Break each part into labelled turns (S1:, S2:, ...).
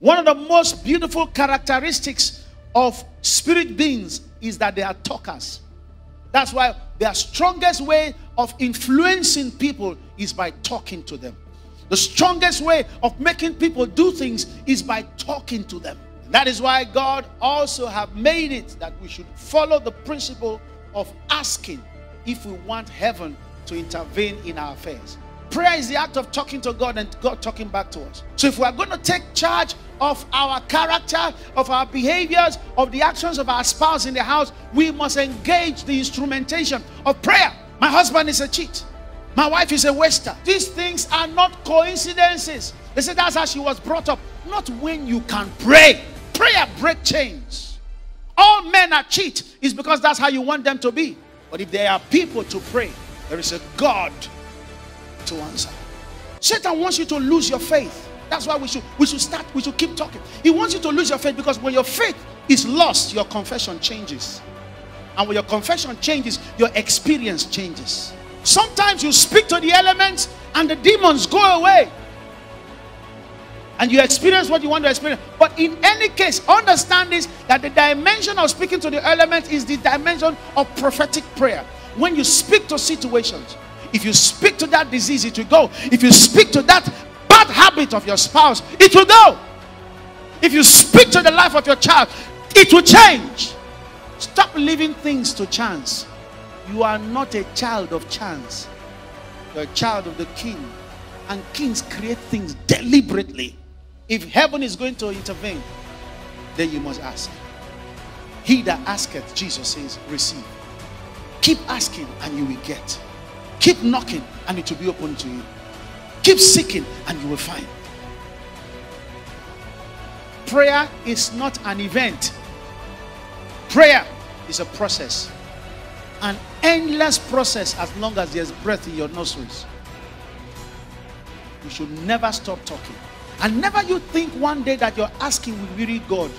S1: One of the most beautiful characteristics of spirit beings is that they are talkers. That's why their strongest way of influencing people is by talking to them. The strongest way of making people do things is by talking to them. That is why God also have made it that we should follow the principle of asking if we want heaven to intervene in our affairs. Prayer is the act of talking to God and God talking back to us. So if we are going to take charge of our character, of our behaviors, of the actions of our spouse in the house, we must engage the instrumentation of prayer. My husband is a cheat. My wife is a waster. These things are not coincidences. They say that's how she was brought up. Not when you can pray. Prayer breaks chains. All men are cheat is because that's how you want them to be. But if there are people to pray, there is a God to answer. Satan wants you to lose your faith. That's why we should keep talking. He wants you to lose your faith, because when your faith is lost, your confession changes. And when your confession changes, your experience changes. Sometimes you speak to the elements and the demons go away. And you experience what you want to experience. But in any case, understand this, that the dimension of speaking to the elements is the dimension of prophetic prayer. When you speak to situations, if you speak to that disease, it will go. If you speak to that bad habit of your spouse, it will go. If you speak to the life of your child, it will change. Stop leaving things to chance. You are not a child of chance. You're a child of the King. And kings create things deliberately. If heaven is going to intervene, then you must ask. He that asketh, Jesus says, receive. Keep asking and you will get. Keep knocking and it will be open to you. Keep seeking and you will find. Prayer is not an event. Prayer is a process. An endless process as long as there's breath in your nostrils. You should never stop talking. And never you think one day that you're asking will weary God.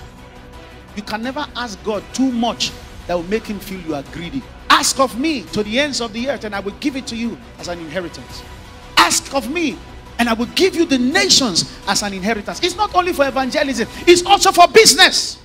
S1: You can never ask God too much that will make him feel you are greedy. Ask of me to the ends of the earth and I will give it to you as an inheritance. Ask of me and I will give you the nations as an inheritance. It's not only for evangelism, it's also for business.